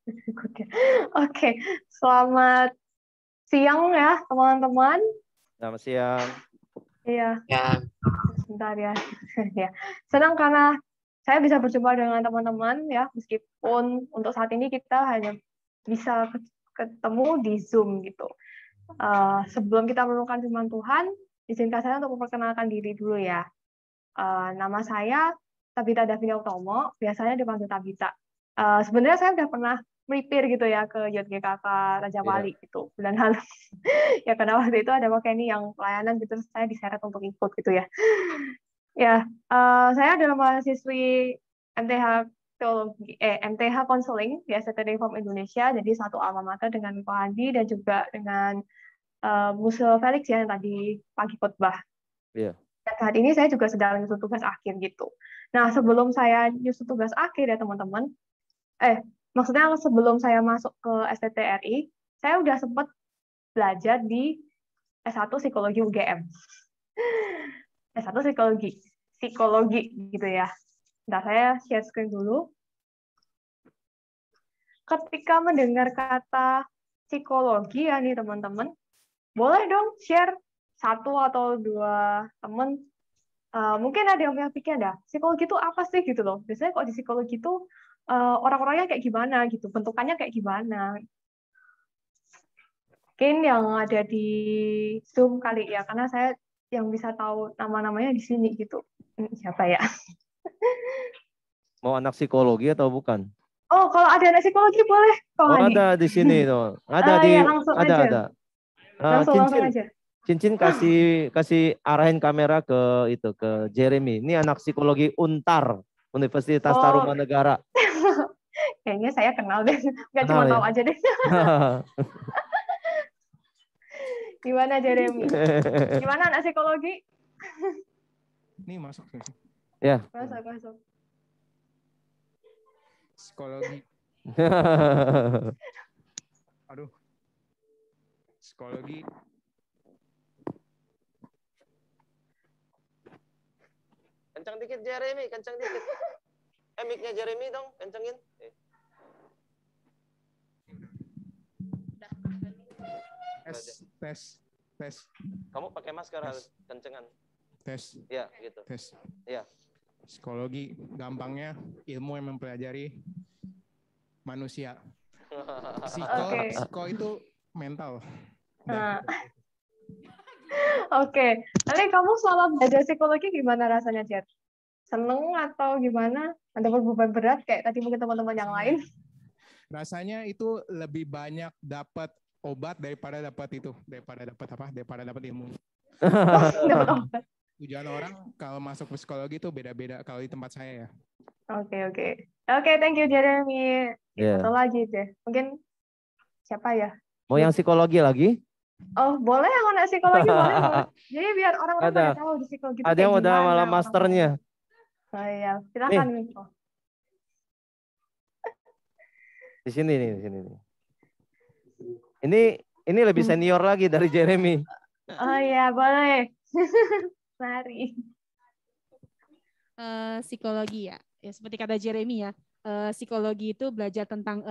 Oke, oke. Selamat siang ya teman-teman. Selamat siang. Iya, Ya, sebentar ya. Ya, senang karena saya bisa berjumpa dengan teman-teman ya, meskipun untuk saat ini kita hanya bisa ketemu di Zoom gitu. Sebelum kita menemukan firman Tuhan, izinkan saya untuk memperkenalkan diri dulu ya. Nama saya Tabita Davina Utomo, biasanya dipanggil Tabita. Sebenarnya saya udah pernah melipir gitu ya ke YGKK Raja Iya. Wali gitu bulan lalu. Ya karena waktu itu ada ini yang pelayanan gitu, terus saya diseret untuk ikut gitu ya. Ya, saya adalah mahasiswi MTH Teologi, MTH Konseling di STT Reform Indonesia, jadi satu alma mater dengan Pak Andi dan juga dengan Musa Felix ya, yang tadi pagi khotbah. Iya. Dan saat ini saya juga sedang nyusun tugas akhir gitu. Nah, sebelum saya nyusun tugas akhir ya teman-teman, maksudnya sebelum saya masuk ke STTRI, saya udah sempat belajar di S1 Psikologi UGM. S1 Psikologi gitu ya. Nah, saya share screen dulu. Ketika mendengar kata psikologi ya nih teman-teman, boleh dong share satu atau dua teman. Mungkin ada yang punya pikiran dah, psikologi itu apa sih gitu loh. Biasanya kok di psikologi itu orang-orangnya kayak gimana gitu, bentukannya kayak gimana. Mungkin yang ada di Zoom kali ya, karena saya yang bisa tahu nama-namanya di sini gitu. Siapa ya? Mau anak psikologi atau bukan? Oh, kalau ada anak psikologi boleh, Kak Oh, Hani. ada di sini tuh. Ada di Ya langsung aja. ada. Langsung Cincin aja. Cincin kasih arahin kamera ke Jeremy. Ini anak psikologi Untar, Universitas Oh, Tarumanegara. kayaknya saya kenal deh. Nggak Kenal cuma ya? tahu aja deh. Gimana Jeremy? Gimana anak psikologi? ini masuk sih. Ya. Masuk. Psikologi. Aduh. Psikologi. Kencang dikit Jeremy, kencang dikit. Mic-nya Jeremy dong, kencengin. Tes. Kamu pakai masker harus kencengan. Tes. Ya, gitu. Tes. Ya. Psikologi gampangnya ilmu yang mempelajari manusia. Psiko itu mental. Oke. Nanti kamu selama belajar psikologi gimana rasanya, Jet? Seneng atau gimana? Ada beban berat kayak tadi mungkin teman-teman yang lain? Rasanya itu lebih banyak dapat obat daripada dapat ilmu. Dapat obat. Tujuan orang kalau masuk psikologi itu beda-beda kalau di tempat saya ya. Oke, thank you Jeremy. Satu lagi deh. Mungkin siapa ya? Mau yang psikologi lagi? Oh, boleh yang anak psikologi boleh. Jadi biar orang-orang pada tahu di psikologi itu ada kayak yang udah gimana. malah masternya. Oh iya, silakan. Di sini nih. Ini lebih senior lagi dari Jeremy. Oh iya, boleh. Mari. Psikologi ya. Seperti kata Jeremy ya. Psikologi itu belajar tentang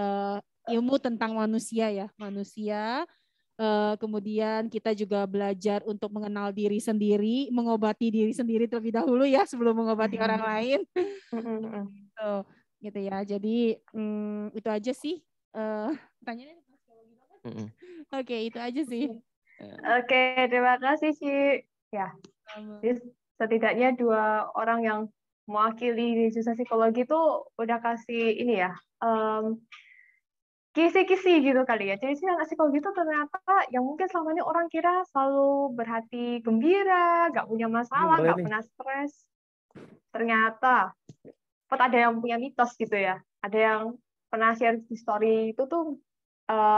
ilmu tentang manusia ya. Kemudian kita juga belajar untuk mengenal diri sendiri, mengobati diri sendiri terlebih dahulu ya sebelum mengobati orang lain. Gitu ya. Jadi itu aja sih. Pertanyaannya Oke, itu aja sih. Oke, terima kasih sih. Ya, setidaknya dua orang yang mewakili di jurusan psikologi itu udah kasih ini ya, kisi-kisi gitu kali ya. Jadi anak psikologi itu ternyata yang mungkin selama ini orang kira selalu berhati gembira, nggak punya masalah, nggak pernah stres. Ternyata ada yang punya mitos gitu ya. Ada yang pernah share di story itu tuh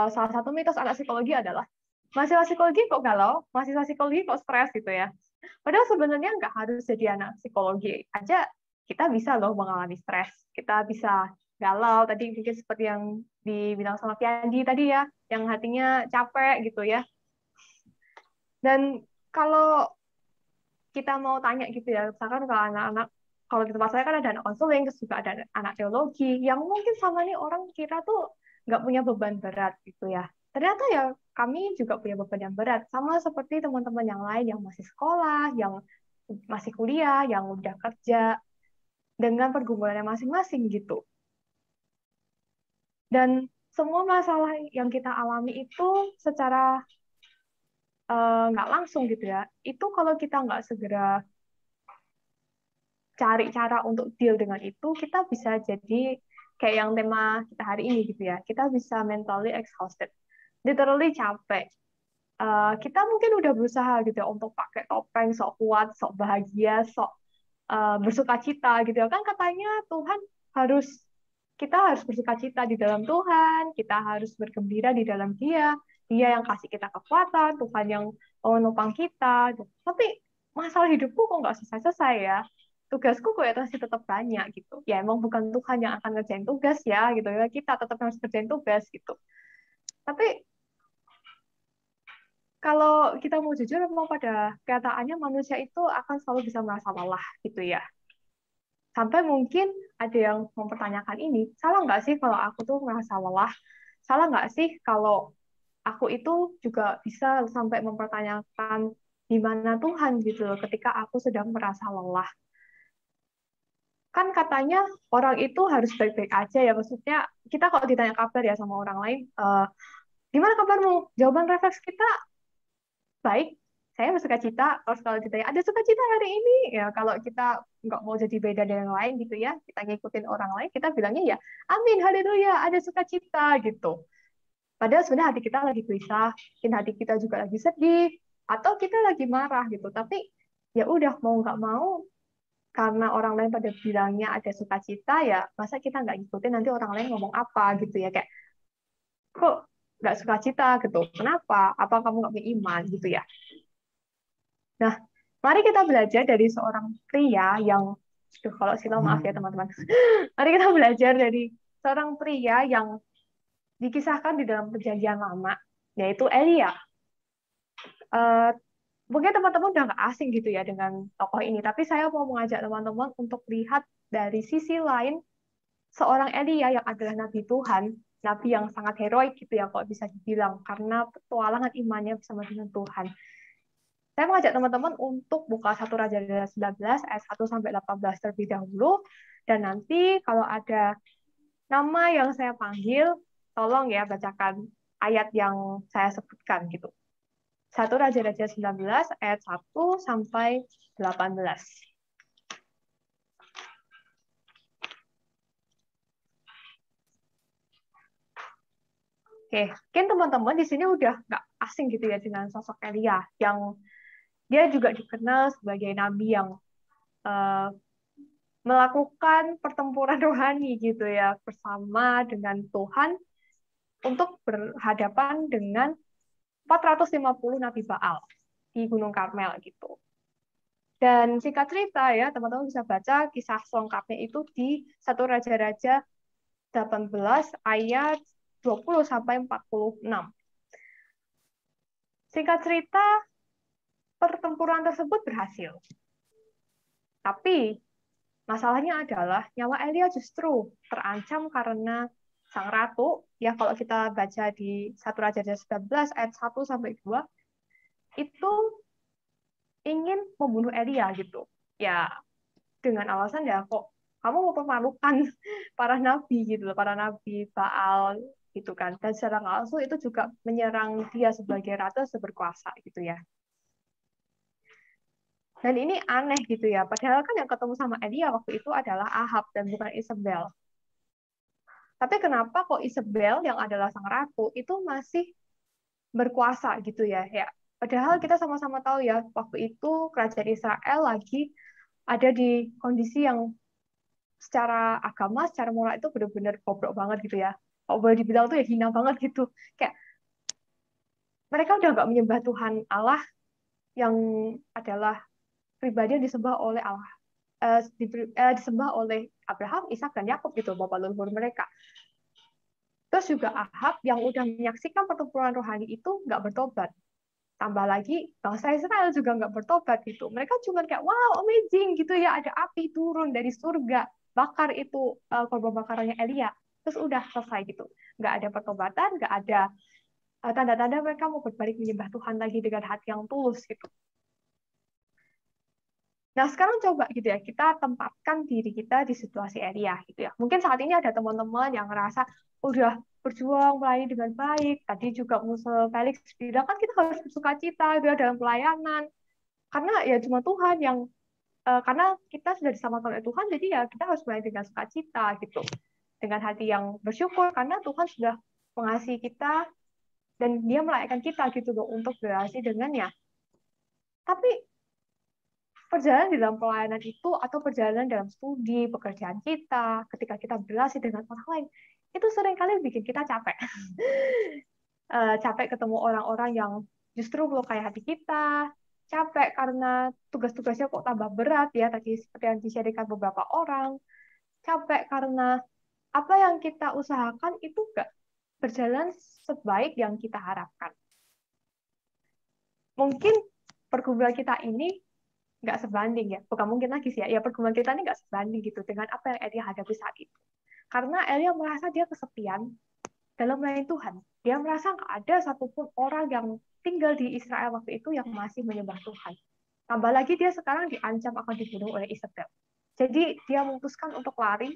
salah satu mitos anak psikologi adalah mahasiswa psikologi kok galau, mahasiswa psikologi kok stres gitu ya. Padahal sebenarnya nggak harus jadi anak psikologi aja, kita bisa loh mengalami stres, kita bisa galau, tadi mungkin seperti yang dibilang sama Piandi tadi ya, yang hatinya capek gitu ya. Dan kalau kita mau tanya gitu ya, misalkan kalau anak-anak, kalau di tempat saya kan ada anak konseling, terus juga ada anak teologi, yang mungkin sama nih orang kira tuh nggak punya beban berat gitu ya. Ternyata ya kami juga punya beban yang berat, sama seperti teman-teman yang lain yang masih sekolah, yang masih kuliah, yang udah kerja, dengan pergumulannya masing-masing gitu. Dan semua masalah yang kita alami itu secara nggak langsung gitu ya, itu kalau kita nggak segera cari cara untuk deal dengan itu, kita bisa jadi kayak yang tema kita hari ini gitu ya, kita bisa mentally exhausted, literally capek. Kita mungkin udah berusaha gitu ya untuk pakai topeng, sok kuat, sok bahagia, sok bersukacita gitu ya. Kan katanya Tuhan harus, kita harus bersukacita di dalam Tuhan, kita harus bergembira di dalam Dia, Dia yang kasih kita kekuatan, Tuhan yang menopang kita. Tapi masalah hidupku kok nggak selesai-selesai ya. Tugasku kok ya masih tetap banyak gitu. Ya emang bukan Tuhan yang akan ngerjain tugas ya gitu ya. Kita tetap harus kerjain tugas gitu. Tapi kalau kita mau jujur, memang pada kenyataannya manusia itu akan selalu bisa merasa lelah gitu ya. Sampai mungkin ada yang mempertanyakan ini, salah nggak sih kalau aku tuh merasa lelah? Salah nggak sih kalau aku itu juga bisa sampai mempertanyakan di mana Tuhan gitu loh ketika aku sedang merasa lelah? Kan katanya orang itu harus baik-baik aja ya, maksudnya kita kalau ditanya kabar ya sama orang lain, gimana kabarmu? Jawaban refleks kita baik, saya bersukacita. Terus kalau ditanya ada sukacita hari ini, ya kalau kita nggak mau jadi beda dari yang lain gitu ya, kita ngikutin orang lain, kita bilangnya ya amin, haleluya, ada sukacita gitu. Padahal sebenarnya hati kita lagi gelisah, mungkin hati kita juga lagi sedih, atau kita lagi marah gitu. Tapi ya udah, mau nggak mau, karena orang lain pada bilangnya ada sukacita, ya masa kita nggak ngikutin nanti orang lain ngomong apa gitu ya, kayak kok nggak sukacita gitu, kenapa? Apa kamu nggak punya iman gitu ya? Nah, mari kita belajar dari seorang pria yang, kalau silau maaf ya teman-teman. Mari kita belajar dari seorang pria yang dikisahkan di dalam Perjanjian Lama, yaitu Elia. Mungkin teman-teman udah nggak asing gitu ya dengan tokoh ini, tapi saya mau mengajak teman-teman untuk lihat dari sisi lain seorang Elia yang adalah nabi Tuhan, nabi yang sangat heroik gitu ya, kalau bisa dibilang, karena petualangan imannya bersama dengan Tuhan. Saya mengajak teman-teman untuk buka 1 Raja-Raja 19 ayat 1 sampai 18 terlebih dahulu, dan nanti kalau ada nama yang saya panggil, tolong ya bacakan ayat yang saya sebutkan gitu. 1 Raja-Raja 19 ayat 1 sampai 18. Oke, mungkin teman-teman di sini udah nggak asing gitu ya dengan sosok Elia, yang dia juga dikenal sebagai nabi yang melakukan pertempuran rohani gitu ya bersama dengan Tuhan untuk berhadapan dengan 450 nabi Baal di Gunung Karmel gitu. Dan singkat cerita ya, teman-teman bisa baca kisah selengkapnya itu di 1 Raja-Raja 18 ayat 20 sampai 46. Singkat cerita, pertempuran tersebut berhasil. Tapi masalahnya adalah nyawa Elia justru terancam karena sang ratu, ya kalau kita baca di 1 Raja-Raja 19 ayat 1 sampai 2, itu ingin membunuh Elia gitu. Ya, dengan alasan ya kok kamu mau mempermalukan para nabi gitu loh, para nabi Baal gitu kan. Dan secara langsung itu juga menyerang dia sebagai ratu berkuasa gitu ya. Dan ini aneh gitu ya, padahal kan yang ketemu sama Elia waktu itu adalah Ahab dan bukan Isabel. Tapi kenapa kok Isabel yang adalah sang ratu itu masih berkuasa gitu ya? Ya, padahal kita sama-sama tahu ya, waktu itu kerajaan Israel lagi ada di kondisi yang secara agama, secara moral itu benar-benar bobrok banget gitu ya. Kalau boleh dibilang tuh ya hina banget gitu. Kayak mereka udah nggak menyembah Tuhan Allah yang adalah pribadi yang disembah oleh Allah, disembah oleh Abraham, Ishak dan Yakub gitu, bapak leluhur mereka. Terus juga Ahab yang udah menyaksikan pertempuran rohani itu nggak bertobat. Tambah lagi bangsa Israel juga nggak bertobat gitu. Mereka cuma kayak wow amazing gitu ya, ada api turun dari surga bakar itu korban bakarannya Elia. terus udah selesai gitu. Nggak ada pertobatan, nggak ada tanda-tanda mereka mau berbalik menyembah Tuhan lagi dengan hati yang tulus gitu. Nah, sekarang coba gitu ya, kita tempatkan diri kita di situasi Elia gitu ya. Mungkin saat ini ada teman-teman yang ngerasa udah berjuang melayani dengan baik. Tadi juga Musa Felix bilang kan kita harus bersuka cita gitu ya dalam pelayanan. Karena ya cuma Tuhan yang karena kita sudah diselamatkan oleh Tuhan, jadi ya kita harus melayani dengan sukacita gitu. Dengan hati yang bersyukur karena Tuhan sudah mengasihi kita dan Dia melayakkan kita gitu loh untuk berhasil dengannya. Tapi perjalanan di dalam pelayanan itu atau perjalanan dalam studi, pekerjaan kita, ketika kita berrelasi dengan orang lain, itu seringkali bikin kita capek. Capek ketemu orang-orang yang justru melukai hati kita, capek karena tugas-tugasnya kok tambah berat ya, tadi seperti yang di-sharekan beberapa orang, capek karena apa yang kita usahakan itu nggak berjalan sebaik yang kita harapkan. Mungkin pergumulan kita ini nggak sebanding ya, bukan mungkin lagi sih ya, pergumulan kita ini nggak sebanding gitu dengan apa yang Elia hadapi saat itu. Karena Elia merasa dia kesepian dalam melayani Tuhan. Dia merasa nggak ada satupun orang yang tinggal di Israel waktu itu yang masih menyembah Tuhan. Tambah lagi dia sekarang diancam akan dibunuh oleh Isabel. Jadi dia memutuskan untuk lari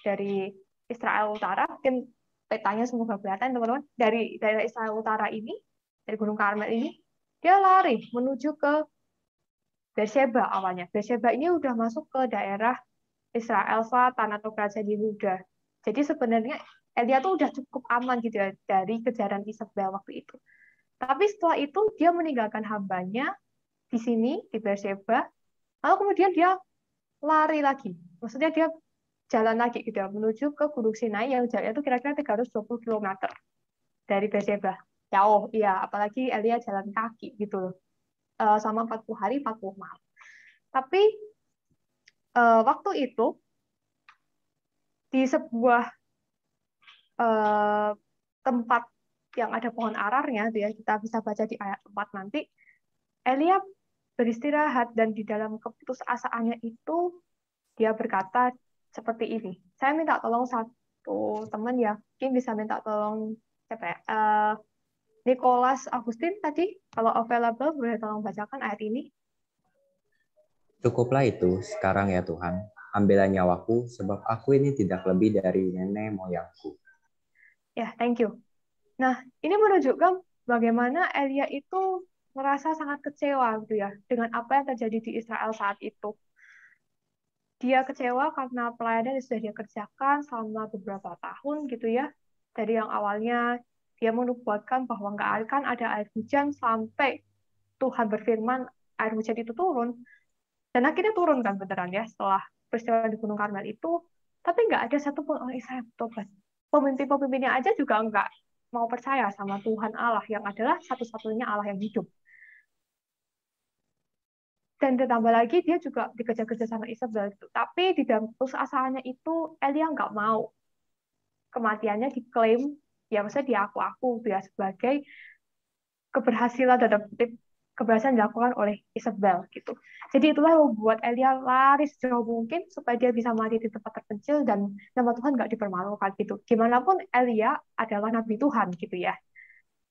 dari Israel Utara. Mungkin petanya semoga kelihatan teman-teman. Dari daerah Israel Utara ini, dari Gunung Karmel ini, dia lari menuju ke Beersheba awalnya. Beersheba ini udah masuk ke daerah Israel Selatan atau kerajaan Yehuda. Jadi sebenarnya Elia tuh udah cukup aman gitu ya dari kejaran Isabel waktu itu. Tapi setelah itu dia meninggalkan hambanya di sini di Beersheba, lalu kemudian dia lari lagi. Maksudnya dia jalan lagi gitu ya, menuju ke Gunung Sinai yang jaraknya itu kira-kira 320 km dari Beersheba. Jauh, iya. Apalagi Elia jalan kaki gitu loh. Sama 40 hari, 40 malam. Tapi waktu itu di sebuah tempat yang ada pohon ararnya, ya, kita bisa baca di ayat 4 nanti, Elia beristirahat dan di dalam keputusasaannya itu dia berkata seperti ini. Saya minta tolong satu teman ya, mungkin bisa minta tolong siapa ya? Nicholas Agustin tadi, kalau available boleh tolong bacakan ayat ini. Cukuplah itu sekarang ya Tuhan, ambillah nyawaku sebab aku ini tidak lebih dari nenek moyangku. Ya, thank you. Nah, ini menunjukkan bagaimana Elia itu merasa sangat kecewa gitu ya dengan apa yang terjadi di Israel saat itu. Dia kecewa karena pelayanan yang sudah dia kerjakan selama beberapa tahun gitu ya. Dari yang awalnya dia menubuatkan bahwa nggak akan ada air hujan sampai Tuhan berfirman air hujan itu turun. Dan akhirnya turun kan beneran ya setelah peristiwa di Gunung Karmel itu. Tapi nggak ada satupun orang Israel bertobat. Pemimpin-pemimpinnya aja juga nggak mau percaya sama Tuhan Allah yang adalah satu-satunya Allah yang hidup. Dan ditambah lagi dia juga dikejar-kejar sama Isabel gitu. Tapi di dalam keputusasaannya itu Elia nggak mau kematiannya diklaim, ya maksudnya diaku-aku ya sebagai keberhasilan dalam kutip keberhasilan dilakukan oleh Isabel gitu. Jadi itulah yang membuat Elia lari sejauh mungkin supaya dia bisa mati di tempat terpencil dan nama Tuhan nggak dipermalukan gitu. Gimana pun Elia adalah nabi Tuhan gitu ya.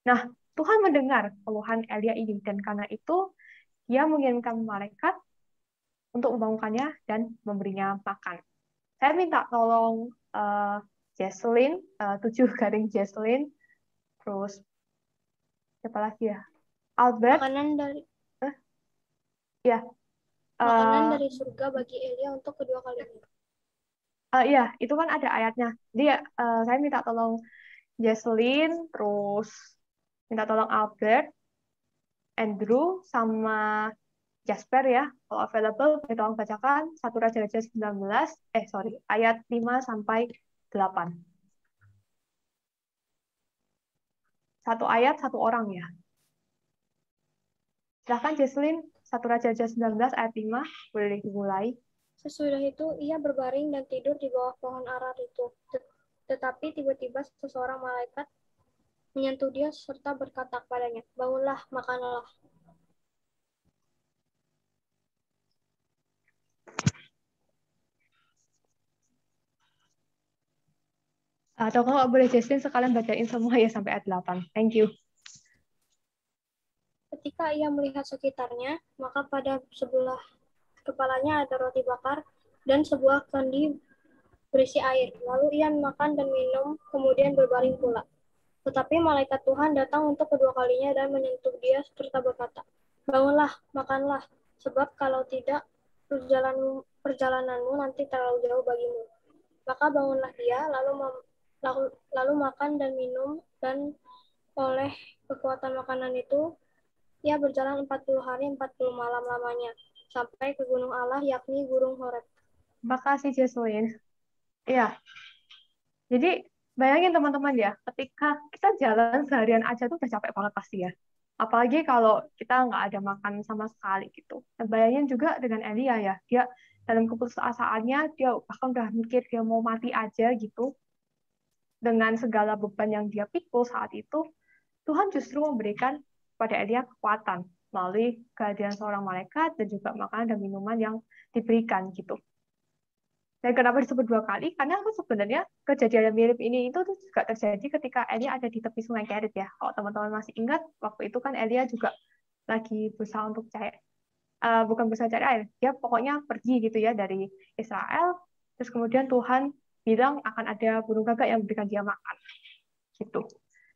Nah, Tuhan mendengar keluhan Elia ini dan karena itu dia mengirimkan malaikat untuk membangunkannya dan memberinya makan. Saya minta tolong Jesselyn, 7 garing Jesselyn, terus siapa lagi ya? Albert. Makanan dari Ya. makanan dari surga bagi Elia untuk kedua kalinya. Ya, itu kan ada ayatnya. Jadi saya minta tolong Jesselyn, terus minta tolong Albert, Andrew, sama Jasper ya. Kalau available, boleh tolong bacakan 1 Raja-Raja 19, ayat 5 sampai 8. Satu ayat, satu orang ya. Silahkan Jesselyn, 1 Raja-Raja 19 ayat 5, boleh dimulai. Sesudah itu ia berbaring dan tidur di bawah pohon arar itu. Tetapi tiba-tiba seseorang malaikat menyentuh dia serta berkata kepadanya, "Bangunlah, makanlah." Atau kalau boleh Justin sekalian bacain semua ya sampai ayat 8. Thank you. Ketika ia melihat sekitarnya, maka pada sebelah kepalanya ada roti bakar dan sebuah kendi berisi air. Lalu ia makan dan minum, kemudian berbaring pula. Tetapi malaikat Tuhan datang untuk kedua kalinya dan menyentuh dia serta berkata, "Bangunlah, makanlah, sebab kalau tidak, perjalananmu nanti terlalu jauh bagimu." Maka bangunlah dia, lalu makan dan minum, dan oleh kekuatan makanan itu, ia berjalan 40 hari 40 malam lamanya, sampai ke gunung Allah, yakni Gunung Horeb. Makasih Jesslyn. Iya, jadi bayangin teman-teman ya, ketika kita jalan seharian aja tuh udah capek banget pasti ya. Apalagi kalau kita nggak ada makan sama sekali gitu. Dan bayangin juga dengan Elia ya, dia dalam keputusasaannya, dia bahkan udah mikir dia mau mati aja gitu. Dengan segala beban yang dia pikul saat itu, Tuhan justru memberikan pada Elia kekuatan melalui kehadiran seorang malaikat dan juga makanan dan minuman yang diberikan gitu. Dan kenapa disebut 2 kali? Karena sebenarnya kejadian yang mirip ini itu juga terjadi ketika Elia ada di tepi sungai Kerit ya. Kalau teman-teman masih ingat, waktu itu kan Elia juga lagi berusaha untuk cari, bukan berusaha cari air, dia pokoknya pergi gitu ya dari Israel. Terus kemudian Tuhan bilang akan ada burung gagak yang memberikan dia makan, gitu.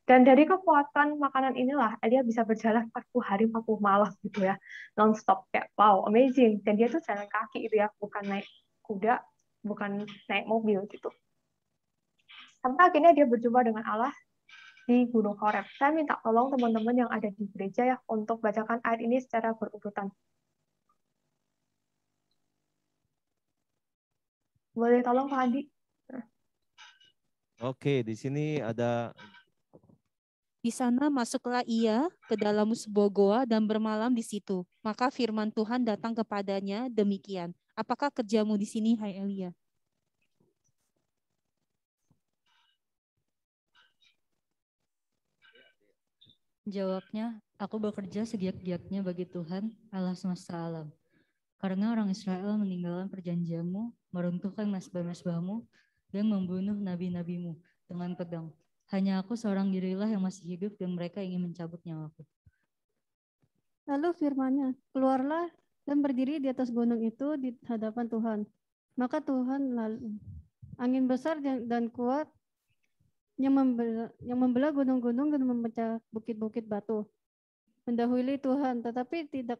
Dan dari kekuatan makanan inilah Elia bisa berjalan 40 hari 40 malam gitu ya, non-stop, kayak wow, amazing. Dan dia tuh jalan kaki gitu ya, bukan naik kuda, bukan naik mobil gitu. Sampai akhirnya dia berjumpa dengan Allah di Gunung Horeb. Saya minta tolong teman-teman yang ada di gereja ya untuk bacakan ayat ini secara berurutan. Boleh tolong Pak Andi? Oke, di sini ada. Di sana masuklah ia ke dalam sebuah goa dan bermalam di situ. Maka firman Tuhan datang kepadanya demikian. Apakah kerjamu di sini, hai Elia? Jawabnya, aku bekerja segiat-giatnya bagi Tuhan, Allah semesta alam. Karena orang Israel meninggalkan perjanjianmu, meruntuhkan mezbah-mezbahmu, dan membunuh nabi-nabimu dengan pedang. Hanya aku seorang dirilah yang masih hidup dan mereka ingin mencabut nyawaku. Lalu firman-Nya, keluarlah dan berdiri di atas gunung itu di hadapan Tuhan. Maka Tuhan lalu angin besar dan kuat yang membelah gunung-gunung dan memecah bukit-bukit batu. Mendahului Tuhan, tetapi tidak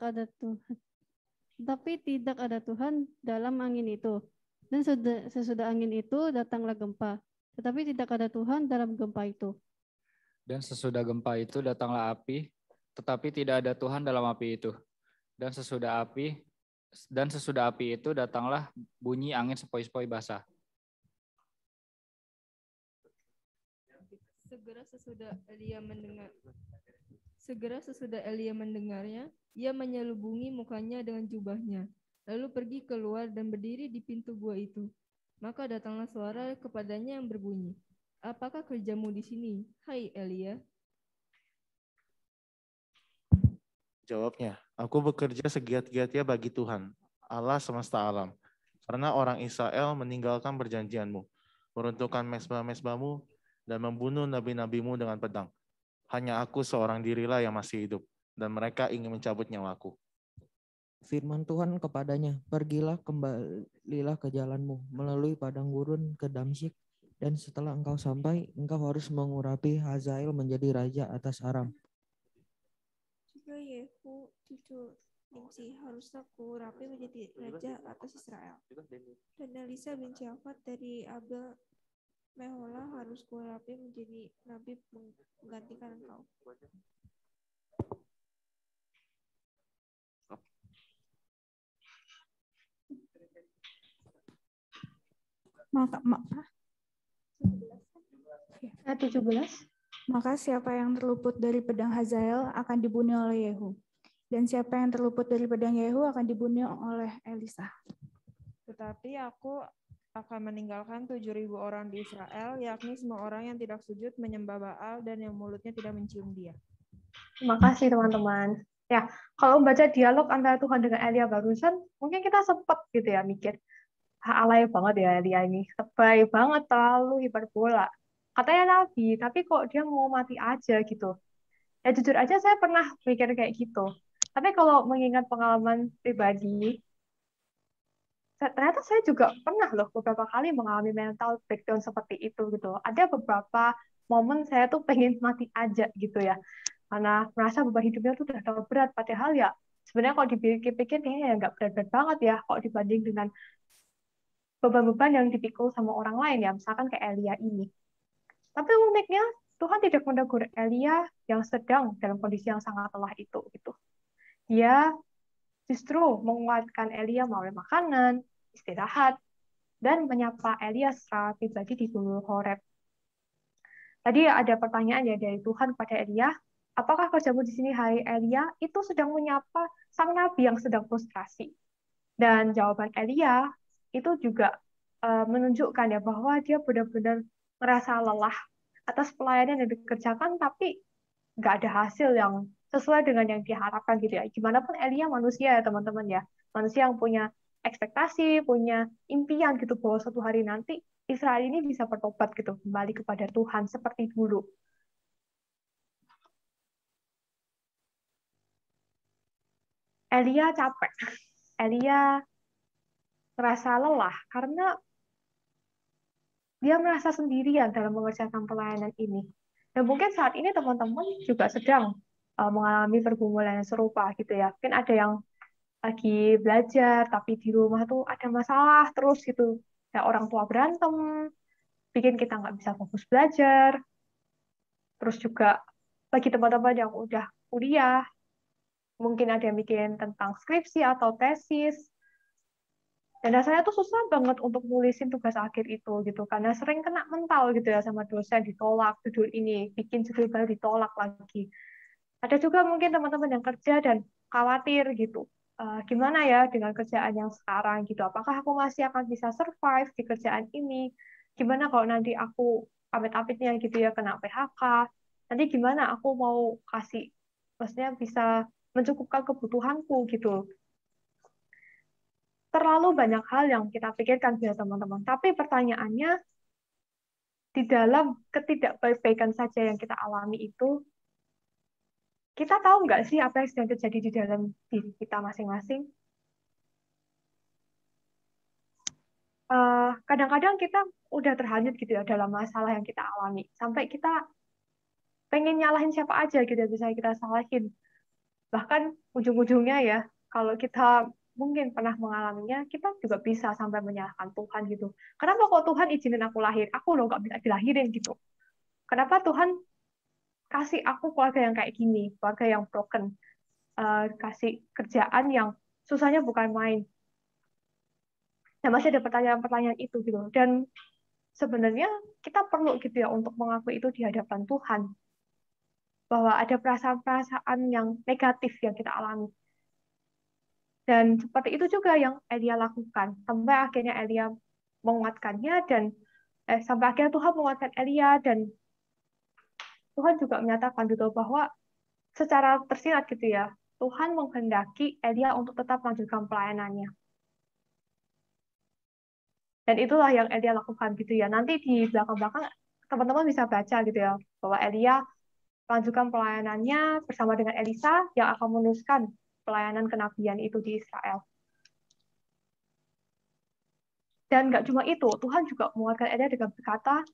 ada Tuhan dalam angin itu. Dan sesudah angin itu datanglah gempa. Tetapi tidak ada Tuhan dalam gempa itu. Dan sesudah gempa itu datanglah api, tetapi tidak ada Tuhan dalam api itu. Dan sesudah api itu datanglah bunyi angin sepoi-sepoi basah. Segera sesudah Elia mendengarnya, ia menyelubungi mukanya dengan jubahnya, lalu pergi keluar dan berdiri di pintu gua itu. Maka datanglah suara kepadanya yang berbunyi, "Apakah kerjamu di sini, hai Elia?" Jawabnya, aku bekerja segiat-giatnya bagi Tuhan, Allah semesta alam. Karena orang Israel meninggalkan perjanjianmu, meruntuhkan mezbah-mezbahmu, dan membunuh nabi-nabimu dengan pedang. Hanya aku seorang dirilah yang masih hidup, dan mereka ingin mencabut nyawaku. Firman Tuhan kepadanya, pergilah, kembalilah ke jalanmu, melalui padang gurun ke Damsyik, dan setelah engkau sampai, engkau harus mengurapi Hazael menjadi raja atas Aram. Juga Yehu, cucu Nimsi, haruslah kuurapi menjadi raja atas Israel. Dan Elisa bin Syafat dari Abel Meholah harus kuurapi menjadi nabi menggantikan engkau. Maka siapa yang terluput dari pedang Hazael akan dibunuh oleh Yehu, dan siapa yang terluput dari pedang Yehu akan dibunuh oleh Elisa. Tetapi aku akan meninggalkan 7.000 orang di Israel, yakni semua orang yang tidak sujud menyembah Baal dan yang mulutnya tidak mencium dia. Terima kasih teman-teman. Ya, kalau membaca dialog antara Tuhan dengan Elia barusan, mungkin kita sempat gitu ya mikir, alay banget ya Elia ini, lebay banget, terlalu hiperbola. katanya nabi, tapi kok dia mau mati aja gitu. Ya jujur aja saya pernah mikir kayak gitu. Tapi kalau mengingat pengalaman pribadi, ternyata saya juga pernah loh beberapa kali mengalami mental breakdown seperti itu gitu. Ada beberapa momen saya tuh pengen mati aja gitu ya. Karena merasa beban hidupnya tuh udah terlalu berat. Padahal ya sebenarnya kalau dipikir-pikir kayaknya ya nggak berat-berat banget ya kalau dibanding dengan beban-beban yang dipikul sama orang lain ya. Misalkan kayak Elia ini. Tapi uniknya Tuhan tidak menegur Elia yang sedang dalam kondisi yang sangat lelah itu gitu. Dia justru menguatkan Elia melalui makanan, istirahat, dan menyapa Elia secara pribadi di Gunung Horeb. Tadi ada pertanyaan ya dari Tuhan kepada Elia, apakah kerjamu di sini, hai Elia? Itu sedang menyapa sang nabi yang sedang frustrasi. Dan jawaban Elia itu juga menunjukkan ya bahwa dia benar-benar merasa lelah atas pelayanan yang dikerjakan, tapi nggak ada hasil yang sesuai dengan yang diharapkan gitu ya. Gimana pun Elia manusia ya teman-teman ya. Manusia yang punya ekspektasi, punya impian gitu bahwa suatu hari nanti Israel ini bisa bertobat gitu, kembali kepada Tuhan seperti dulu. Elia capek. Elia merasa lelah karena dia merasa sendirian dalam mengerjakan pelayanan ini. Dan mungkin saat ini teman-teman juga sedang mengalami pergumulan yang serupa gitu ya. Mungkin ada yang lagi belajar tapi di rumah tuh ada masalah terus gitu. Kayak orang tua berantem, bikin kita nggak bisa fokus belajar. Terus juga bagi teman-teman yang udah kuliah, mungkin ada yang bikin tentang skripsi atau tesis. Dan rasanya tuh susah banget untuk nulisin tugas akhir itu gitu, karena sering kena mental gitu ya sama dosen, ditolak judul ini, bikin judul baru ditolak lagi. Ada juga mungkin teman-teman yang kerja dan khawatir gitu. Gimana ya dengan kerjaan yang sekarang gitu? Apakah aku masih akan bisa survive di kerjaan ini? Gimana kalau nanti aku amit-amitnya gitu ya kena PHK? Nanti gimana aku mau kasih, maksudnya bisa mencukupkan kebutuhanku gitu. Terlalu banyak hal yang kita pikirkan ya teman-teman. Tapi pertanyaannya, di dalam ketidakbaik-baikan saja yang kita alami itu, kita tahu nggak sih apa yang sedang terjadi di dalam diri kita masing-masing? Kadang-kadang kita udah terhanyut gitu ya dalam masalah yang kita alami. Sampai kita pengen nyalahin siapa aja gitu, bisa kita salahin. Bahkan ujung-ujungnya ya, kalau kita mungkin pernah mengalaminya, kita juga bisa sampai menyalahkan Tuhan gitu. Kenapa kok Tuhan izinin aku lahir? Aku loh nggak bisa dilahirin gitu. Kenapa Tuhan kasih aku keluarga yang kayak gini, keluarga yang broken, kasih kerjaan yang susahnya bukan main. Nah, masih ada pertanyaan-pertanyaan itu gitu. Dan sebenarnya kita perlu gitu ya untuk mengakui itu di hadapan Tuhan. Bahwa ada perasaan-perasaan yang negatif yang kita alami. Dan seperti itu juga yang Elia lakukan. Sampai akhirnya Elia menguatkannya dan sampai akhirnya Tuhan menguatkan Elia dan Tuhan juga menyatakan gitu bahwa secara tersirat gitu ya, Tuhan menghendaki Elia untuk tetap melanjutkan pelayanannya. Dan itulah yang Elia lakukan gitu ya. Nanti di belakang-belakang teman-teman bisa baca gitu ya, bahwa Elia melanjutkan pelayanannya bersama dengan Elisa yang akan meneruskan pelayanan kenabian itu di Israel. Dan nggak cuma itu, Tuhan juga menguatkan Elia dengan berkata,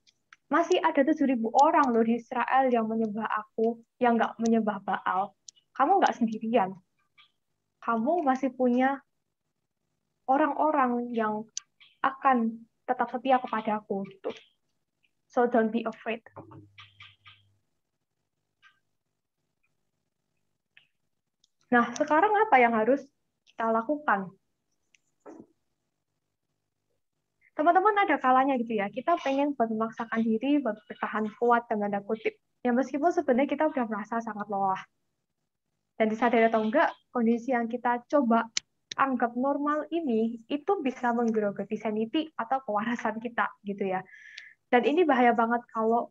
masih ada 7.000 orang loh di Israel yang menyembah aku, yang nggak menyembah Baal. Kamu nggak sendirian. Kamu masih punya orang-orang yang akan tetap setia kepada aku gitu. So don't be afraid. Nah, sekarang apa yang harus kita lakukan? Teman-teman ada kalanya gitu ya, kita pengen buat memaksakan diri, buat bertahan kuat dengan tanda kutip. Ya meskipun sebenarnya kita udah merasa sangat lelah. Dan disadari atau enggak, kondisi yang kita coba anggap normal ini, itu bisa menggerogoti sanity atau kewarasan kita gitu ya. Dan ini bahaya banget kalau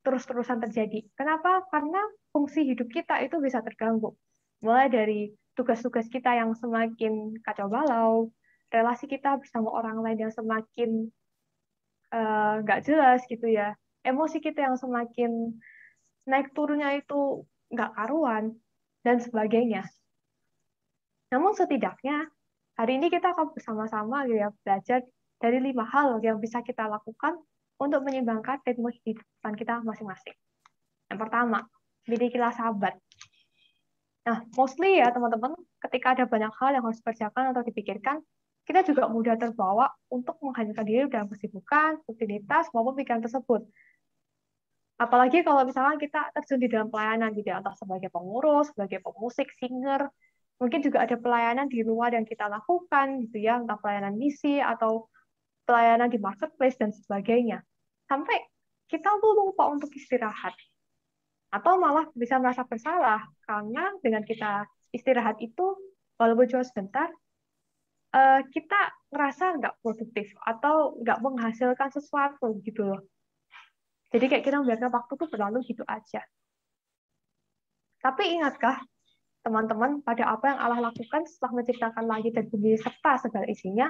terus-terusan terjadi. Kenapa? Karena fungsi hidup kita itu bisa terganggu. Mulai dari tugas-tugas kita yang semakin kacau balau, relasi kita bersama orang lain yang semakin nggak jelas gitu ya, emosi kita yang semakin naik turunnya itu nggak karuan, dan sebagainya. Namun setidaknya hari ini kita akan bersama-sama gitu ya, belajar dari 5 hal yang bisa kita lakukan untuk menyeimbangkan ritme kehidupan kita masing-masing. Yang pertama, milikilah sahabat. Nah, mostly ya teman-teman, ketika ada banyak hal yang harus dikerjakan atau dipikirkan, kita juga mudah terbawa untuk menghanyutkan diri dalam kesibukan, rutinitas, maupun pikiran tersebut. Apalagi kalau misalkan kita terjun di dalam pelayanan gitu ya, entah sebagai pengurus, sebagai pemusik, singer, mungkin juga ada pelayanan di luar yang kita lakukan gitu ya, entah pelayanan misi atau pelayanan di marketplace dan sebagainya. Sampai kita tuh lupa untuk istirahat. Atau malah bisa merasa bersalah karena dengan kita istirahat itu walaupun cuma sebentar, kita ngerasa nggak produktif atau nggak menghasilkan sesuatu gitu loh. Jadi kayak kita membiarkan waktu tuh berlalu gitu aja. Tapi ingatkah teman-teman pada apa yang Allah lakukan setelah menciptakan langit dan bumi serta segala isinya?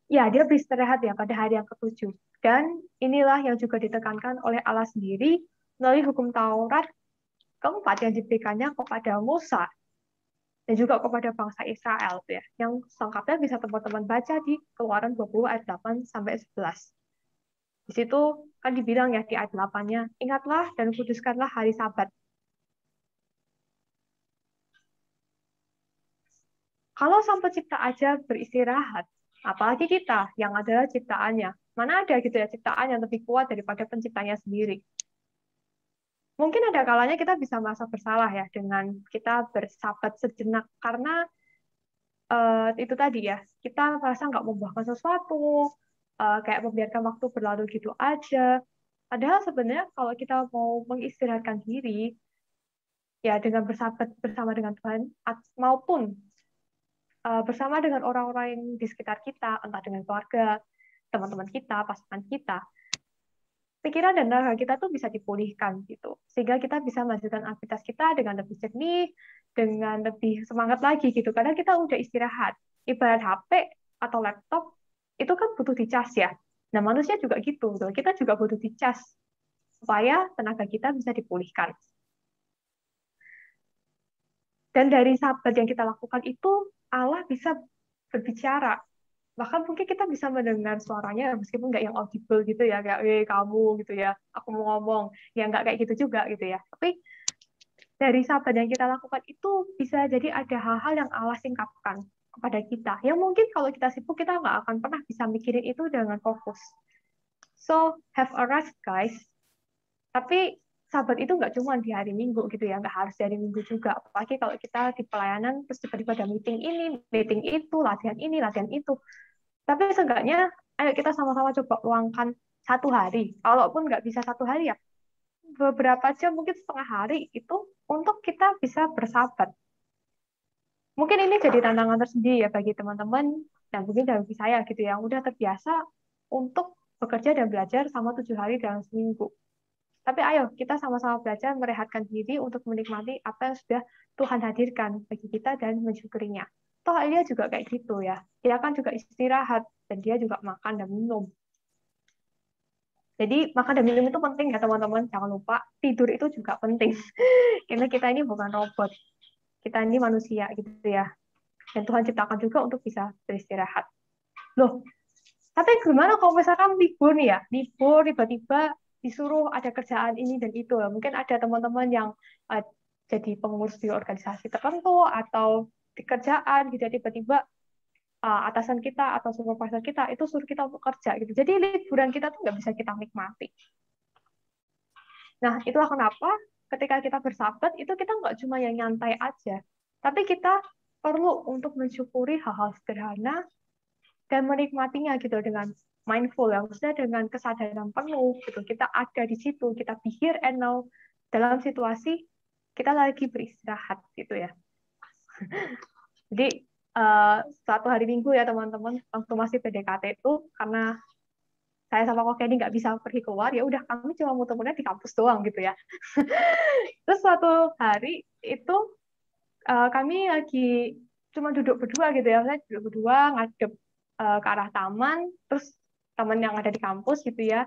Ya, dia beristirahat ya pada hari yang ke-7. Dan inilah yang juga ditekankan oleh Allah sendiri melalui hukum Taurat keempat yang diberikannya kepada Musa dan juga kepada bangsa Israel ya. Yang selengkapnya bisa teman-teman baca di Keluaran 20 ayat 8 sampai 11. Di situ kan dibilang ya di ayat 8-nya, ingatlah dan kuduskanlah hari Sabat. Kalau sang pencipta aja beristirahat, apalagi kita yang adalah ciptaannya. Mana ada gitu ya ciptaan yang lebih kuat daripada penciptanya sendiri. Mungkin ada kalanya kita bisa merasa bersalah ya dengan kita bersabat sejenak karena itu tadi ya, kita merasa nggak membuahkan sesuatu, kayak membiarkan waktu berlalu gitu aja. Padahal sebenarnya kalau kita mau mengistirahatkan diri, ya dengan bersahabat bersama dengan Tuhan, maupun bersama dengan orang-orang yang di sekitar kita, entah dengan keluarga, teman-teman kita, pasangan kita, pikiran dan raga kita tuh bisa dipulihkan gitu, sehingga kita bisa melanjutkan aktivitas kita dengan lebih jernih, dengan lebih semangat lagi gitu, karena kita udah istirahat. Ibarat HP atau laptop itu kan butuh dicas ya. Nah, manusia juga gitu, kita juga butuh dicas supaya tenaga kita bisa dipulihkan. Dan dari sahabat yang kita lakukan itu, Allah bisa berbicara. Bahkan mungkin kita bisa mendengar suaranya, meskipun nggak yang audible gitu ya, kayak, kamu gitu ya, aku mau ngomong. Ya nggak kayak gitu juga gitu ya. Tapi dari sahabat yang kita lakukan itu bisa jadi ada hal-hal yang Allah singkapkan kepada kita. Yang mungkin kalau kita sibuk, kita nggak akan pernah bisa mikirin itu dengan fokus. So, have a rest, guys. Tapi sahabat itu nggak cuma di hari Minggu gitu ya, nggak harus di hari Minggu juga. Apalagi kalau kita di pelayanan, terus tiba-tiba ada meeting ini, meeting itu, latihan ini, latihan itu. Tapi seenggaknya, ayo kita sama-sama coba luangkan 1 hari. Kalaupun nggak bisa 1 hari ya, beberapa jam, mungkin setengah hari itu untuk kita bisa bersahabat. Mungkin ini jadi tantangan tersendiri ya bagi teman-teman, dan mungkin bagi saya gitu yang udah terbiasa untuk bekerja dan belajar sama 7 hari dalam seminggu. Tapi ayo kita sama-sama belajar merehatkan diri untuk menikmati apa yang sudah Tuhan hadirkan bagi kita dan mensyukurinya. Toh Elia juga kayak gitu ya. Dia kan juga istirahat dan dia juga makan dan minum. Jadi makan dan minum itu penting ya teman-teman. Jangan lupa tidur itu juga penting. Karena kita ini bukan robot. Kita ini manusia gitu ya. Dan Tuhan ciptakan juga untuk bisa beristirahat. Loh, tapi gimana kalau misalkan libur nih ya? Libur tiba-tiba disuruh ada kerjaan ini dan itu. Mungkin ada teman-teman yang jadi pengurus di organisasi tertentu atau di kerjaan gitu, tiba-tiba atasan kita atau supervisor kita itu suruh kita untuk kerja gitu. Jadi liburan kita tuh nggak bisa kita nikmati. Nah, itulah kenapa ketika kita bersahabat itu kita nggak cuma yang nyantai aja, tapi kita perlu untuk mensyukuri hal-hal sederhana dan menikmatinya gitu dengan mindful ya, maksudnya dengan kesadaran penuh gitu. Kita ada di situ, kita be here and now dalam situasi kita lagi beristirahat gitu ya. Jadi 1 hari Minggu ya teman-teman, waktu masih PDKT itu karena saya sama Kok Kenny nggak bisa pergi keluar, ya udah kami cuma muter-muter di kampus doang gitu ya. Terus suatu hari itu kami lagi cuma duduk berdua gitu ya, saya duduk berdua ngadep ke arah taman, terus teman yang ada di kampus gitu ya.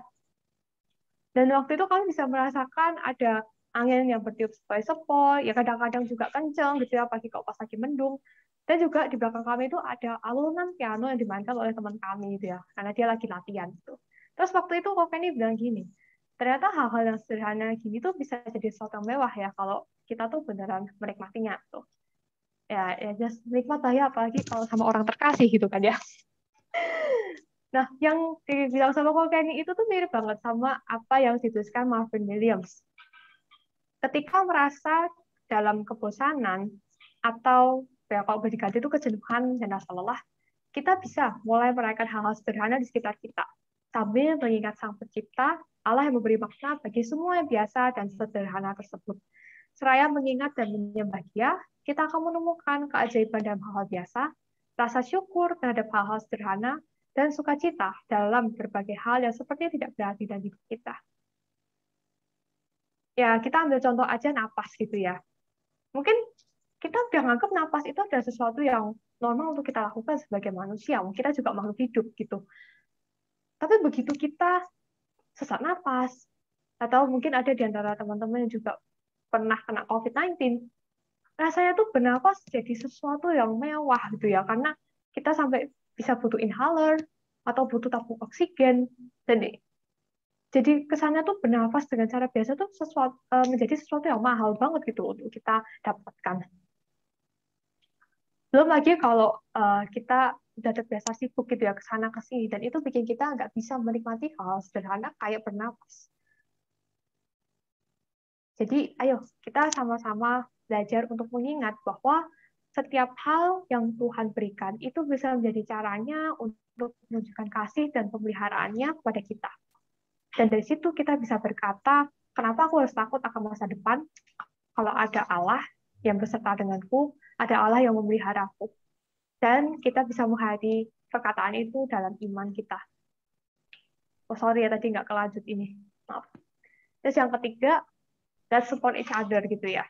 Dan waktu itu kami bisa merasakan ada angin yang bertiup sepoi-sepoi, ya kadang-kadang juga kenceng gitu ya pagi kalau pas lagi mendung. Dan juga di belakang kami itu ada alunan piano yang dimainkan oleh teman kami gitu ya, karena dia lagi latihan gitu. Terus waktu itu Kok Kenny bilang gini, ternyata hal-hal yang sederhana gini tuh bisa jadi sesuatu yang mewah ya kalau kita tuh beneran menikmatinya tuh. Ya just nikmat lah ya, apalagi kalau sama orang terkasih gitu kan ya. Nah, yang dibilang sama Kok Kenny itu tuh mirip banget sama apa yang dituliskan Marvin Williams. Ketika merasa dalam kebosanan atau ya kalau boleh diganti itu kejenuhan dan rasa lelah, kita bisa mulai merayakan hal-hal sederhana di sekitar kita sambil mengingat Sang Pencipta, Allah yang memberi makna bagi semua yang biasa dan sederhana tersebut. Seraya mengingat dan menyembah Dia, kita akan menemukan keajaiban dalam hal-hal biasa, rasa syukur terhadap hal-hal sederhana, dan sukacita dalam berbagai hal yang sepertinya tidak berarti dalam hidup kita. Ya, kita ambil contoh aja napas gitu ya. Mungkin kita udah nganggap napas itu adalah sesuatu yang normal untuk kita lakukan sebagai manusia. Kita juga makhluk hidup gitu. Tapi begitu kita sesak napas, atau mungkin ada di antara teman-teman yang juga pernah kena COVID-19, rasanya tuh bernapas jadi sesuatu yang mewah gitu ya, karena kita sampai bisa butuh inhaler atau butuh tabung oksigen, dan jadi kesannya tuh bernapas dengan cara biasa tuh menjadi sesuatu yang mahal banget gitu untuk kita dapatkan. Belum lagi kalau kita udah terbiasa sibuk gitu ya kesana kesini, dan itu bikin kita nggak bisa menikmati hal sederhana kayak bernapas. Jadi ayo kita sama-sama belajar untuk mengingat bahwa setiap hal yang Tuhan berikan itu bisa menjadi caranya untuk menunjukkan kasih dan pemeliharaannya kepada kita. Dan dari situ kita bisa berkata, kenapa aku harus takut akan masa depan kalau ada Allah yang beserta denganku, ada Allah yang memelihara aku. Dan kita bisa menghayati perkataan itu dalam iman kita. Oh sorry ya, tadi nggak kelanjut ini. Maaf. Terus yang ketiga, let's support each other gitu ya.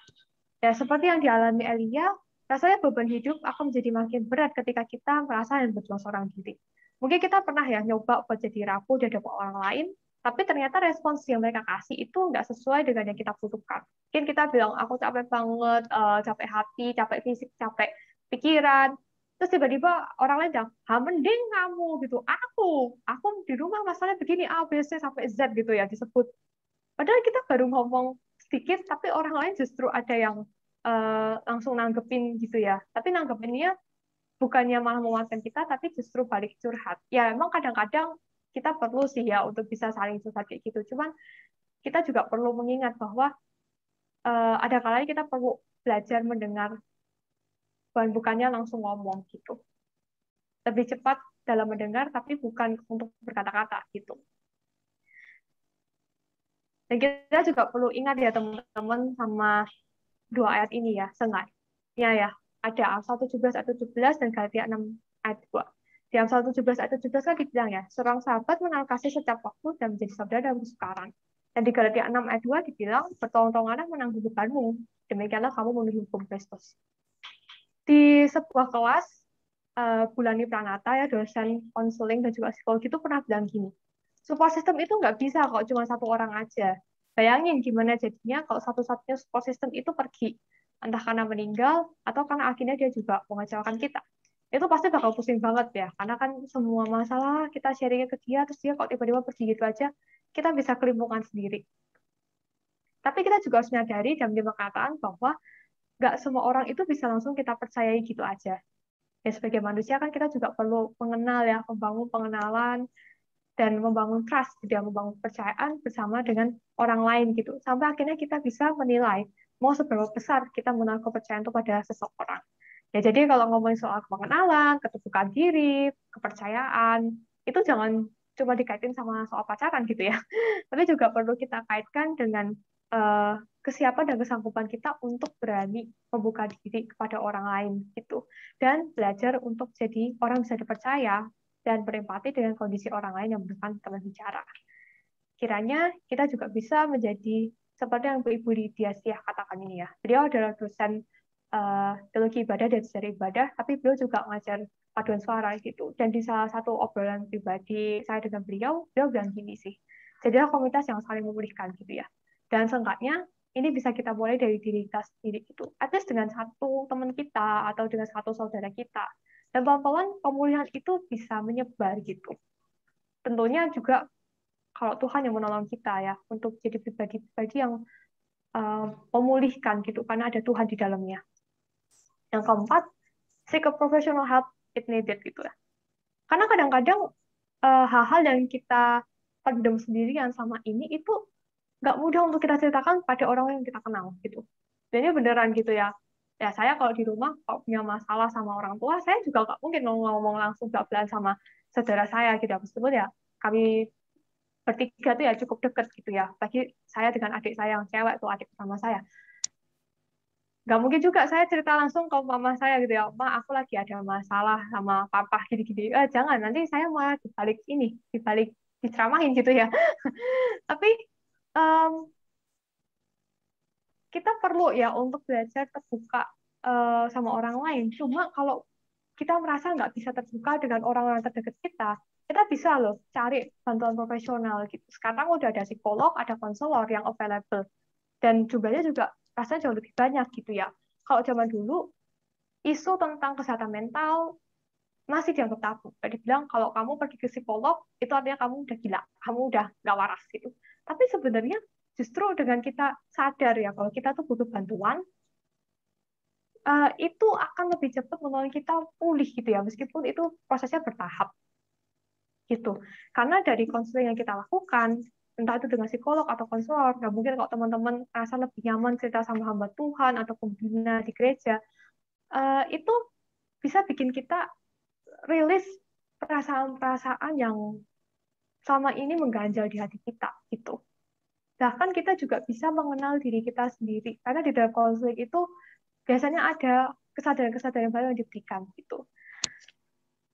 Ya seperti yang dialami Elia, rasanya beban hidup akan menjadi makin berat ketika kita merasa yang berjuang seorang diri. Mungkin kita pernah ya nyoba buat jadi rapuh di hadapan orang lain, tapi ternyata respons yang mereka kasih itu nggak sesuai dengan yang kita butuhkan. Mungkin kita bilang, aku capek banget, capek hati, capek fisik, capek pikiran. Terus tiba-tiba orang lain bilang, mending kamu gitu. Aku di rumah masalahnya begini, A, B, C, sampai Z gitu ya disebut. Padahal kita baru ngomong sedikit, tapi orang lain justru ada yang langsung nanggepin gitu ya. Tapi nanggepinnya bukannya malah menguatkan kita, tapi justru balik curhat. Ya emang kadang-kadang kita perlu sih ya untuk bisa saling curhat kayak gitu. Cuman kita juga perlu mengingat bahwa ada kalanya kita perlu belajar mendengar, bukannya langsung ngomong gitu. Lebih cepat dalam mendengar, tapi bukan untuk berkata-kata gitu. Dan kita juga perlu ingat ya teman-teman sama dua ayat ini ya, sengaja ya. Ada Amsal 17 ayat 17 dan Galatia 6 ayat 2. Di Amsal 17 ayat 17 kan dibilang ya, seorang sahabat menaruh kasih setiap waktu dan menjadi saudara dalam kesukaran. Dan di Galatia 6 ayat 2 dibilang, bertolong-tolongan menanggung bebanmu, demikianlah kamu memenuhi hukum Kristus. Di sebuah kelas, Bulani Pranata ya, dosen konseling dan juga psikologi itu pernah bilang gini, support system itu nggak bisa kok cuma satu orang aja. Bayangin gimana jadinya kalau satu-satunya support system itu pergi, entah karena meninggal atau karena akhirnya dia juga mengecewakan kita. Itu pasti bakal pusing banget ya, karena kan semua masalah kita sharingnya ke dia, terus dia kok tiba-tiba pergi gitu aja, kita bisa kelimpungan sendiri. Tapi kita juga harus menyadari dan perkataan bahwa nggak semua orang itu bisa langsung kita percayai gitu aja. Ya sebagai manusia kan kita juga perlu mengenal ya, membangun pengenalan dan membangun trust, dan membangun kepercayaan bersama dengan orang lain gitu. Sampai akhirnya kita bisa menilai mau seberapa besar kita menaruh kepercayaan itu pada seseorang. Ya jadi kalau ngomongin soal pengenalan, keterbukaan diri, kepercayaan, itu jangan cuma dikaitin sama soal pacaran gitu ya. Tapi juga perlu kita kaitkan dengan kesiapan dan kesanggupan kita untuk berani membuka diri kepada orang lain gitu, dan belajar untuk jadi orang bisa dipercaya dan berempati dengan kondisi orang lain yang membutuhkan teman bicara. Kiranya kita juga bisa menjadi seperti yang Ibu Lydia Siah katakan ini ya. Beliau adalah dosen teologi ibadah dan sejarah ibadah, tapi beliau juga ngajar paduan suara gitu. Dan di salah satu obrolan pribadi saya dengan beliau bilang gini sih, Jadilah komunitas yang saling memulihkan gitu ya. Dan seenggaknya ini bisa kita mulai dari diri kita sendiri itu. At least dengan satu teman kita atau dengan satu saudara kita. Dan pelan-pelan pemulihan itu bisa menyebar gitu. Tentunya juga kalau Tuhan yang menolong kita ya untuk jadi pribadi-pribadi yang memulihkan gitu karena ada Tuhan di dalamnya. Yang keempat, seek a professional help if needed gitu ya. Karena kadang-kadang hal-hal yang kita pendam sendirian sama ini itu nggak mudah untuk kita ceritakan pada orang yang kita kenal gitu. Dan ini beneran gitu ya. Ya saya kalau di rumah kalau punya masalah sama orang tua, saya juga nggak mungkin ngomong langsung belak-belakan sama saudara saya gitu ya. Meskipun ya kami bertiga tuh ya cukup dekat gitu ya. Bagi saya dengan adik saya yang cewek tuh adik sama saya. Nggak mungkin juga saya cerita langsung ke mama saya gitu ya. Ma, aku lagi ada masalah sama papa gini-gini. Jangan, nanti saya malah dibalik diceramahin gitu ya. Tapi kita perlu ya untuk belajar terbuka sama orang lain. Cuma kalau kita merasa nggak bisa terbuka dengan orang-orang terdekat kita bisa loh cari bantuan profesional gitu. Sekarang udah ada psikolog, ada konselor yang available. Dan jumlahnya juga rasanya jauh lebih banyak gitu ya. Kalau zaman dulu, isu tentang kesehatan mental masih dianggap tabu. Jadi bilang kalau kamu pergi ke psikolog, itu artinya kamu udah gila, kamu udah nggak waras gitu. Tapi sebenarnya justru dengan kita sadar ya kalau kita tuh butuh bantuan, itu akan lebih cepat menolong kita pulih gitu ya, meskipun itu prosesnya bertahap gitu. Karena dari konseling yang kita lakukan, entah itu dengan psikolog atau konselor, nggak mungkin kalau teman-teman rasa lebih nyaman cerita sama hamba Tuhan atau pembina di gereja, itu bisa bikin kita rilis perasaan-perasaan yang selama ini mengganjal di hati kita gitu. Bahkan kita juga bisa mengenal diri kita sendiri, karena di dalam konseling itu biasanya ada kesadaran-kesadaran baru yang diberikan gitu.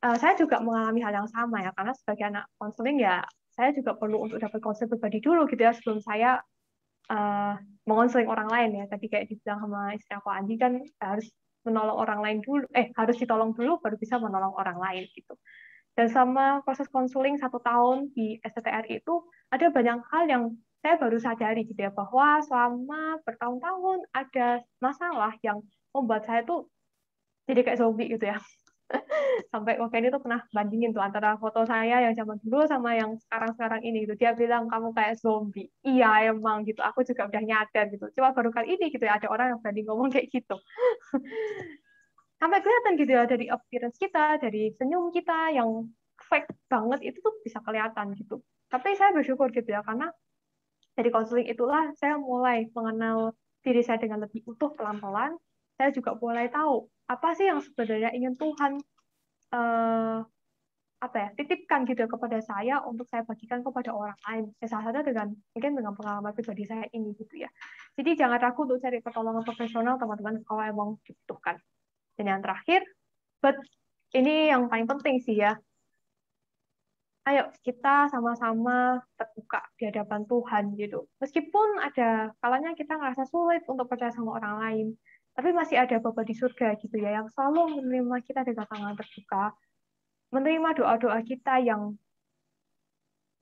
Saya juga mengalami hal yang sama ya, karena sebagai anak konseling ya saya juga perlu untuk dapat konseling pribadi dulu gitu ya sebelum saya mengonseling orang lain ya. Tadi kayak dibilang sama istri aku Andi kan harus menolong orang lain dulu, harus ditolong dulu baru bisa menolong orang lain gitu. Dan sama proses konseling 1 tahun di STTRI itu ada banyak hal yang saya baru sadari gitu ya, bahwa selama bertahun-tahun ada masalah yang membuat saya tuh jadi kayak zombie gitu ya. Sampai waktu ini tuh pernah bandingin tuh antara foto saya yang zaman dulu sama yang sekarang-sekarang ini gitu. Dia bilang kamu kayak zombie. Iya emang gitu. Aku juga udah nyadar gitu. Cuma baru kali ini gitu ya ada orang yang berani ngomong kayak gitu. Sampai kelihatan gitu ya dari appearance kita, dari senyum kita yang fake banget itu tuh bisa kelihatan gitu. Tapi saya bersyukur gitu ya karena dari konseling itulah saya mulai mengenal diri saya dengan lebih utuh pelan-pelan. Saya juga mulai tahu apa sih yang sebenarnya ingin Tuhan titipkan gitu kepada saya untuk saya bagikan kepada orang lain. Salah satunya mungkin dengan pengalaman pribadi saya ini gitu ya. Jadi jangan ragu untuk cari pertolongan profesional teman-teman kalau emang dibutuhkan. Dan yang terakhir, ini yang paling penting sih ya. Ayo kita sama-sama terbuka di hadapan Tuhan gitu. Meskipun ada kalanya kita ngerasa sulit untuk percaya sama orang lain, tapi masih ada Bapa di surga gitu ya yang selalu menerima kita dengan tangan terbuka, menerima doa-doa kita yang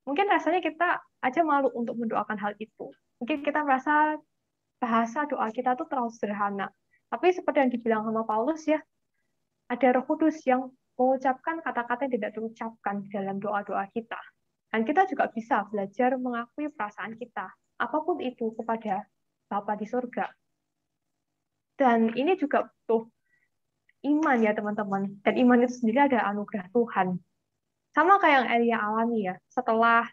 mungkin rasanya kita aja malu untuk mendoakan hal itu. Mungkin kita merasa bahasa doa kita tuh terlalu sederhana. Tapi seperti yang dibilang sama Paulus ya, ada Roh Kudus yang mengucapkan kata-kata yang tidak terucapkan dalam doa-doa kita. Dan kita juga bisa belajar mengakui perasaan kita, apapun itu, kepada Bapa di surga. Dan ini juga butuh iman ya teman-teman. Dan iman itu sendiri adalah anugerah Tuhan. Sama kayak yang Elia alami ya. Setelah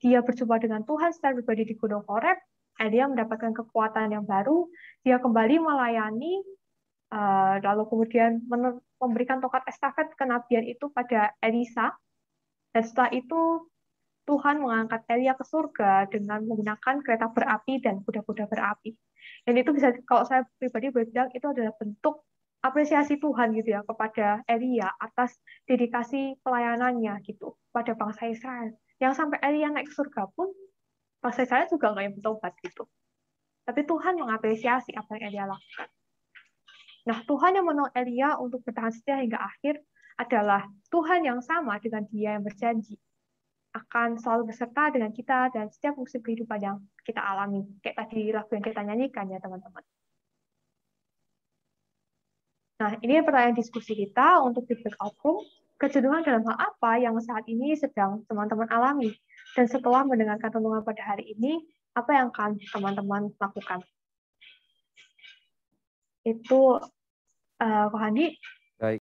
dia berjumpa dengan Tuhan secara pribadi di Gunung Horeb, Elia mendapatkan kekuatan yang baru, dia kembali melayani, lalu kemudian memberikan tongkat estafet kenabian itu pada Elisa, dan setelah itu Tuhan mengangkat Elia ke surga dengan menggunakan kereta berapi dan kuda-kuda berapi. Dan itu bisa, kalau saya pribadi bilang, itu adalah bentuk apresiasi Tuhan gitu ya kepada Elia atas dedikasi pelayanannya gitu pada bangsa Israel. Yang sampai Elia naik ke surga pun bangsa Israel juga nggak yang bertobat gitu. Tapi Tuhan mengapresiasi apa yang Elia lakukan. Nah, Tuhan yang menolong Elia untuk bertahan setia hingga akhir adalah Tuhan yang sama dengan dia yang berjanji. akan selalu beserta dengan kita dan setiap musim kehidupan yang kita alami. Kayak tadi lagu yang kita nyanyikan ya teman-teman. Nah, ini pertanyaan diskusi kita untuk feedback outcome. Kejenuhan dalam hal apa yang saat ini sedang teman-teman alami? Dan setelah mendengarkan renungan pada hari ini, apa yang akan teman-teman lakukan? Itu, Ko Handi,